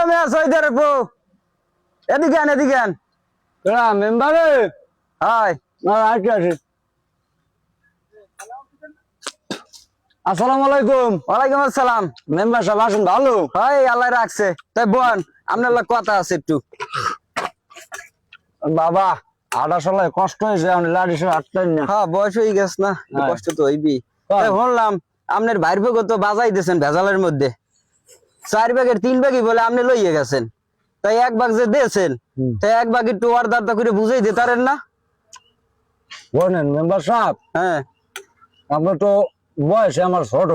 মেয়া সৈদের বউ এদিকে আন এদিকে আন মেম্বারে হাই আজকে আসি আসসালামু আলাইকুম। ওয়ালাইকুম আসসালাম। মেম্বার সাহেব আসুন ভালো। হাই আল্লাহ রাখছে তাই বোন আপনার লোক কথা আছে একটু। বাবা আটা সলাই কষ্ট হয়েছে লাড়ি সে হাঁটতেন না। হ্যাঁ বয়স হয়ে গেছে না কষ্ট তো হইবি। তাই বললাম আপনার ভাইয়ের বউ তো বাজাই দিয়েছেন ভেজালের মধ্যে 4 ভাগের 3 ভাগই বলে আপনি লইয়ে গেছেন তাই 1 ভাগ যে দিয়েছেন তাই 1 ভাগ একটু অর্ধার্ধ করে বুঝাই দিতারেন না। বলেন মেম্বার সাহেব হ্যাঁ আপনি তো বয়সে আমার ছোট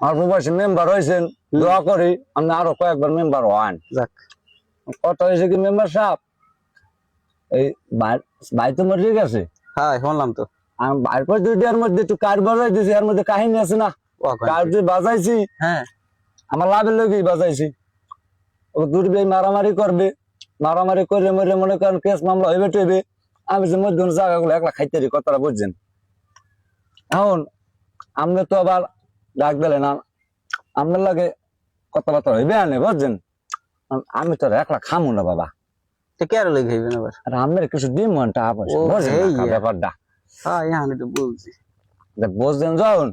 অল্প বয়সে মেম্বার হয়েছেন দোয়া করি আপনি আরো কয়েকবার মেম্বার হন। যাক কথা হয়েছে কি মেম্বার সাহেব এই ভাই তো মরে গেছে। হ্যাঁ শুনলাম তো আমি ভাইয়ের পর 2টার মধ্যে একটু কাঠ বাজাই দিয়েছি এর মধ্যে কাহিনী আছে না কাঠ যে বাজাইছি হ্যাঁ আমার লাভের লোকই বাজাইছি ও দুর্বে মারামারি করবে মারামারি করে মরে মনে করেন কেস মামলা হইবে টইবে আমি যে মধ্যে জায়গাগুলো একলা খাইতে কথাটা বুঝছেন। এখন আপনি তো আবার ডাক দিলে না আপনার লাগে কথাবার্তা হইবে আনে বুঝছেন আমি তো একলা খামু না বাবা তো কে আর লই খাইবেন আবার আর আপনার কিছু দিন মনটা আপস ব্যাপারটা হ্যাঁ আমি তো বলছি বুঝছেন যখন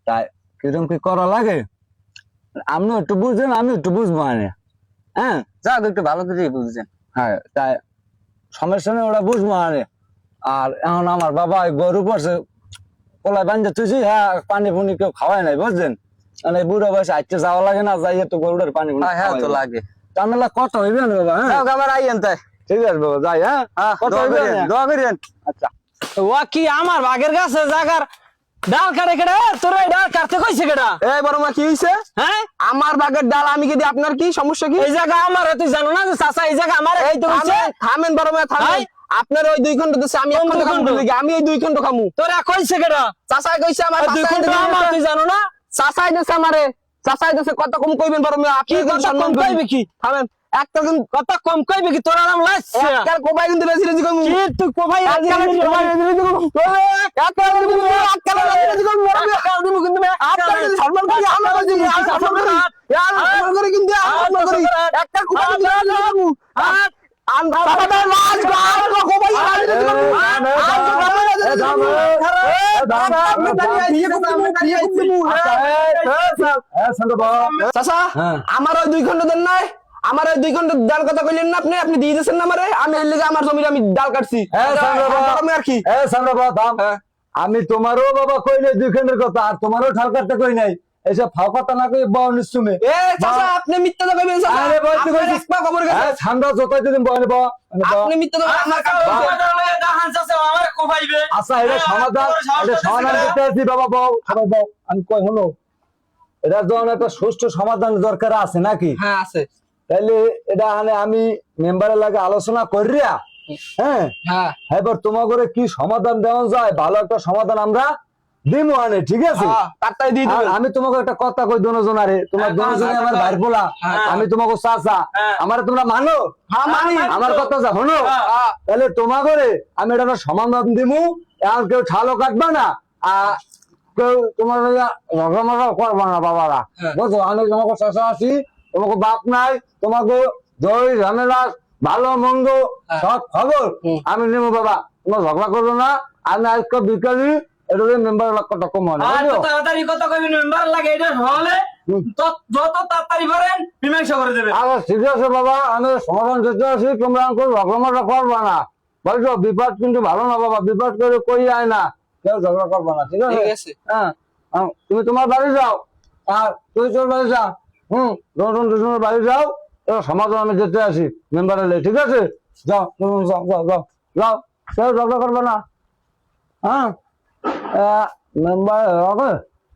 তাই কিরকম কি করা লাগে আপনি একটু বুঝছেন আমি একটু বুঝবো আনে হ্যাঁ যাক একটু ভালো করে বুঝছেন। হ্যাঁ তাই সমস্যা নেই ওরা বুঝবো আরে আর এখন আমার বাবা গরু পড়ছে কোলায় বান্ধে তুইছি হ্যাঁ পানি ফুনি কেউ খাওয়াই নাই বুঝছেন মানে বুড়ো বয়সে আজকে যাওয়া লাগে না যাই তো গরুটার পানি হ্যাঁ তো লাগে তাহলে কত হইবে না বাবা হ্যাঁ আবার আইয়েন তাই ঠিক আছে বাবা যাই হ্যাঁ কত হইবে দোয়া করেন। আচ্ছা ও কি আমার বাগের গাছে জাগার ডাল কাটে কেডা তোর এই ডাল কাটতে কইছে কেডা এই বড় মা কি হইছে হ্যাঁ আমার বাগের ডাল আমি কি দিই আপনার কি সমস্যা কি এই জায়গা আমার তুই জানো না যে চাচা এই জায়গা আমার এই তো কইছে থামেন বড় মা থামেন আপনার ওই 2 খন্ড দিছে আমি 1 খন্ড খামু আমি এই 2 খন্ড খামু তোরা কইছে কেডা চাচাই কইছে আমার 2 খন্ড আমার তুই জানো না চাচাই দিছে আমারে চাচাই দিছে কত কম কইবেন বড় মা কি কথা কম কইবে কি থামেন একটা দিন কত কম কইবে কি তোরা নাম লাইছে একবার কোবাই কিন্তু বেশি রেজি কমু কি তুই কোভাই একবার কোবাই রেজি কমু একবার কিন্তু বড় মা কাল দিমু কিন্তু আপনার সম্মান করি আমরা কইছি সম্মান করি সম্মান করি কিন্তু সম্মান করি একটা কোবাই রেজি কমু আন বাবা লাজ গাল কোবাই রেজি কমু চাচা আমার ওই 2 খন্ড দেন নাই আমার ওই 2 খন্ড ডাল কথা কইলেন না আপনি দিয়ে দিয়েছেন না আমারে আমি এর লিগে আমার জমির আমি ডাল কাটছি আর কি আমি তোমারও বাবা কই নাই 2 খন্ডের কথা আর তোমারও ঠাল কাটতে কই নাই এসব ফাও কথা না কই বাও নিসুমে এ চাচা আপনি মিথ্যা তো কইবেন চাচা আরে বল তুই কইছিস একটা খবর গেছে ঠান্ডা যতই দিন বনে বাবা আপনি মিথ্যা তো আমার দাহান চাচা আমার কোভাইবে আচ্ছা এটা সমাধান করতে আছি বাবা বাও সবাই বাও আমি কই হলো এটা যখন একটা সুষ্ঠু সমাধান দরকার আছে নাকি হ্যাঁ আছে তাহলে এটা আমি মেম্বারের লাগে আলোচনা করিয়া হ্যাঁ হ্যাঁ এবার তোমাকে কি সমাধান দেওয়া যায় ভালো একটা সমাধান আমরা দিমু আনে ঠিক আছে তারটাই দিয়ে দিবেন আমি তোমাকে একটা কথা কই দোনোজনারে তোমার দোনোজনে আমার ভাই বলা আমি তোমাকে চাচা আমারে তোমরা মানো হ্যাঁ মানি আমার কথা যা শোনো তাহলে তোমাকে আমি এটা একটা সমাধান দিমু আর কেউ ঠালো কাটবা না আর কেউ তোমার রকমাকা করবা না বাবারা বুঝছো আমি তোমাকে চাচা আছি তোমাকে বাপ নাই তোমাকে দই ঝামেলা ভালো মন্দ সব খবর আমি নেবো বাবা তোমার ঝগড়া করবো না আমি আজকে বিকালি এটা মেম্বার কত কম হয় তাড়াতাড়ি কথা কইবেন মেম্বার লাগে এটা হলে যত তাড়াতাড়ি পারেন মীমাংসা করে দেবে আচ্ছা ঠিক আছে বাবা আমি সমাধান করতে আছি তোমরা ঝগড়া করবা না বলছো বিপদ কিন্তু ভালো না বাবা বিপদ করে কই যায় না কেউ ঝগড়া করবা না ঠিক আছে হ্যাঁ তুমি তোমার বাড়ি যাও আর তুই তোর বাড়ি যা দুজনের বাড়ি যাও সমাধান আমি যেতে আসি মেম্বারে ঠিক আছে যাও যাও যাও যাও যাও কেউ ঝগড়া করবে না হ্যাঁ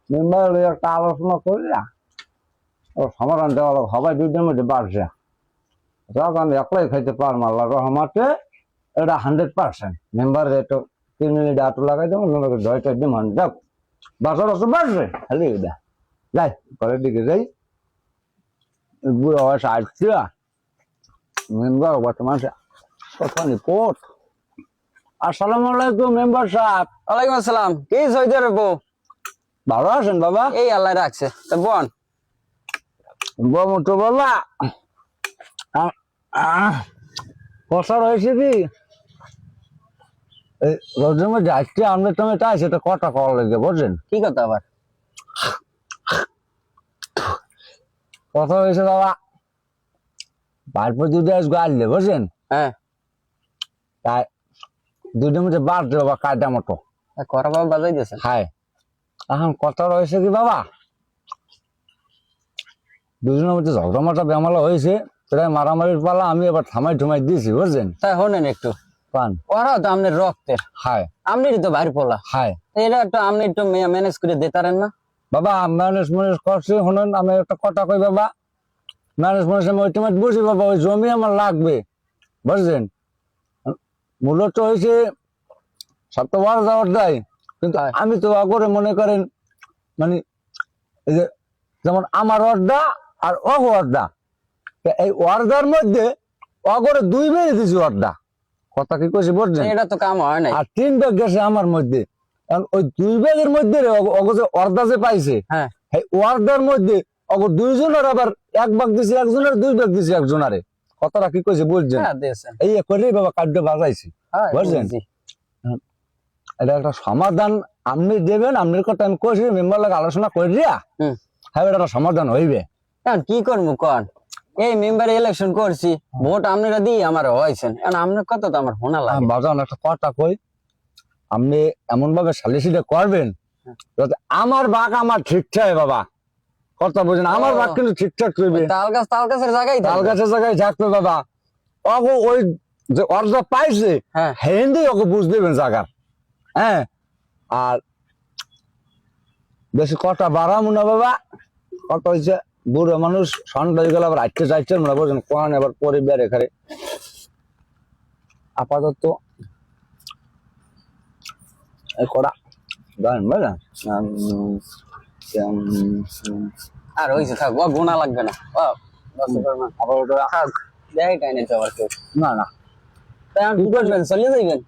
মেম্বার একটা আলোচনা করিয়া ও সমাধান দেওয়া সবাই 2 দিনের মধ্যে বাড়ছে যাক আমি একলাই খাইতে পারবো আল্লাহ রহমতে এটা 100% মেম্বারে একটু 3 মিনিট আটু লাগাই দেবো মেম্বারকে দয়টা দিম যাক বাসা বাড়ছে খালি যাই ঘরের দিকে যাই বুড়ো বয়স আসছে মেম্বার বর্তমান কথা রিপোর্ট আসসালামু আলাইকুম মেম্বার সাহেব ওয়ালাইকুম আসসালাম কি সৈদের বউ ভালো আছেন বাবা এই আল্লাহ রাখছে তো বোন মোটো বাবা কথা রয়েছে কি এই রোজের মধ্যে আজকে আমরা তুমি তাই সেটা কটা করা লেগে বুঝছেন কি কথা আবার? কথা হয়েছে বাবা ভাইপো দুধে আসবে আসলে বুঝছেন হ্যাঁ, তাই দুধের মধ্যে বাড়ছে বাবা কায়দা মতো করা বাবা বাজাই দিয়েছেন। হায় এখন কথা রয়েছে কি বাবা দুজনের মধ্যে ঝগড়ামাটা বেমালা হয়েছে প্রায় মারামারির পালা আমি এবার থামাই ঠুমাই দিয়েছি বুঝছেন তাই হনেন একটু, পান ওরাও তো আপনার রক্তের, হায় আপনিই তো বাইর পোলা, হায় এটা একটু আপনি একটু ম্যানেজ করে দিতারেন না? বাবা ম্যানেজ করছি শুনুন আমি একটা কথা কই বাবা ম্যানেজ আমি ওইটাই বুঝি বাবা ওই জমি আমার লাগবে বুঝছেন মূলত হয়েছে সব তো ওয়ার দেওয়ার দেয় কিন্তু হ্যাঁ। আমি তো আগরে মনে করেন মানে এই যে যেমন আমার অর্ধা আর অগ অর্ধা এই অর্ধার মধ্যে অগরে 2 বেড়ে দিছি অর্ধা কথা কি কইছি বুঝছেন এটা তো কাম হয় নাই। আর 3 ব্যাগ গেছে আমার মধ্যে কারণ ওই 2 ব্যাগের মধ্যে অগ যে অর্ধা যে পাইছে হ্যাঁ, এই অর্ধার মধ্যে অগ 2 জনের আবার 1 ভাগ দিছি একজনের 2 ভাগ দিছি একজনারে কথাটা কি কইছে বুঝছেন হ্যাঁ দিয়েছেন। এই করেই বাবা কার্ড বাজাইছি হ্যাঁ, বুঝছেন? বুঝছি। এটা একটা সমাধান আপনি দেবেন আপনার কথা আমি কইছি মেম্বার লাগে আলোচনা করিয়া হুম। হ্যাঁ এটা একটা সমাধান হইবে এখন কি করবো কন, এই মেম্বার ইলেকশন করছি, ভোট আপনারা দিয়ে আমার হয়েছেন, এখন আপনার কথা তো আমার শোনা লাগে। বাজান একটা কথা কই আপনি এমন ভাবে সালিসিটা করবেন যাতে আমার ভাগ আমার ঠিকঠাক বাবা কথা বুঝেন আমার ও। ভাগ কিন্তু ঠিকঠাক করবে তাল গাছের জায়গায় তাল থাকবে। গাছের জায়গায় থাকবে বাবা অগো ওই যে অর্ধ পাইছে হ্যাঁ, হিন্দি ওকে বুঝ দেবেন জায়গার হ্যাঁ আর বেশি কথা বাড়াবো না বাবা কথা হয়েছে বুড়ো মানুষ সন্ধ্যা হয়ে গেল আবার আটকে চাইছেন না বুঝলেন কোন আবার পরিবার এখানে আপাতত এই করা জানেন বুঝলেন আর হয়েছে থাক, ও গোনা লাগবে না, ও দশ টাকার না। আবার ওটা থাক, দেয় কাই নাই তো আবার কেউ। না না তাই এখন কি করবেন, চলে যাইবেন?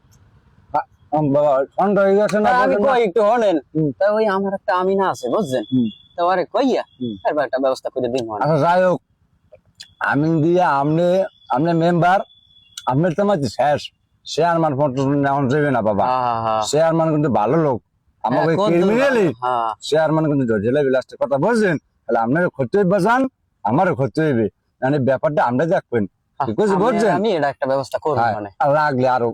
বাবা সন্ধ্যা হয়ে গেছে না তা আমি বুঝলেন না? কই একটু হনেন, হুম। তা ওই আমার একটা আমিনা আছে বুঝছেন, হুম। তা ওরে কইয়া হুম। তারপর একটা ব্যবস্থা করে দিন হন। আচ্ছা যাই হোক আমি দিয়ে আপনি মেম্বার আপনার তো আমার শেষ চেয়ারম্যান ফোন এখন যাবে না বাবা চেয়ারম্যান কিন্তু ভালো লোক আমাকে ক্রিমিনালি চেয়ারম্যান কিন্তু জেলা বিলাসের কথা বলছেন তাহলে আপনার ক্ষতি হইবে যান আমারও ক্ষতি হইবে মানে ব্যাপারটা আমরা দেখবেন ঠিক আছে বলছেন আমি এটা একটা ব্যবস্থা করব হ্যাঁ, মানে। আর লাগলে আরো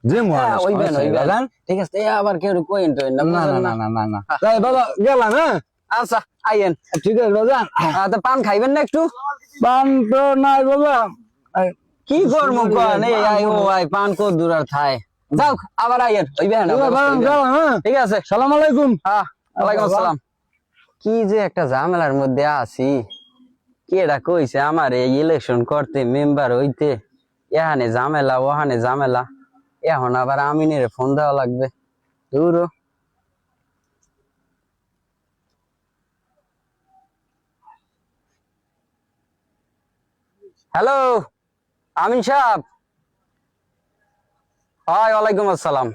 যে হ্যাঁ, ওইবেন, ওইবেন। ঠিক আছে, আবার কেউ কইন টইন না, না না বুঝলেন না না? না না না তাই বাবা গেলাম হ্যাঁ আচ্ছা আইয়েন। ঠিক আছে বাজান তা পান খাইবেন না একটু? পান তো নাই বাবা এই, কি করবো কন, এই আই ও আই পান কো দূর আর থাই, যাও আবার আইয়েন, হইবেন না, বাবা, ব্যবস্থা হইবেন। গেলাম, হ্যাঁ ঠিক আছে, সালাম আলাইকুম হ্যাঁ, ওয়ালাইকুম বাবা। আসসালাম। কি যে একটা ঝামেলার মধ্যে আছি, কেডা কইছে আমার এই ইলেকশন করতে মেম্বার হইতে, এখানে ঝামেলা ওখানে ঝামেলা, এখন আবার আমিনের ফোন দেওয়া লাগবে, দূর। হ্যালো আমিন সাহেব। হয়, ওয়ালাইকুম আসসালাম।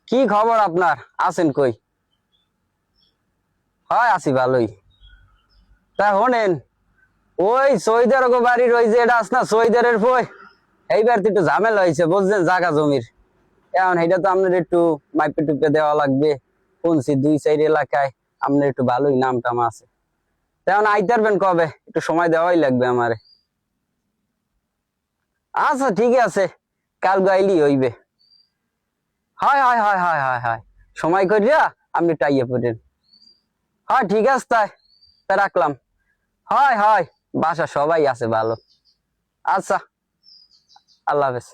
কি খবর আপনার, আছেন কই? হয় আছি ভালোই। তা শোনেন, ওই সৈদের বাড়ির ওই যে এটা আছে না সৈদের বই, এইবার তো একটু ঝামেলা হয়েছে বুঝছেন জায়গা জমির, এখন এইটা তো আপনার একটু মাইপে টুপে দেওয়া লাগবে, শুনছি 2-4 এলাকায় আপনার একটু ভালোই নাম টাম আছে, তেমন আইতে পারবেন কবে? একটু সময় দেওয়াই লাগবে আমারে। আচ্ছা ঠিক আছে, কাল গাইলি হইবে। হয় হয় হয় হয় হয় হয়, সময় করিয়া আপনি টাইয়ে পড়েন। হয় ঠিক আছে, তাই রাখলাম। হয় হয়, বাসা সবাই আছে ভালো। আচ্ছা, আল্লাহ হাফেজ।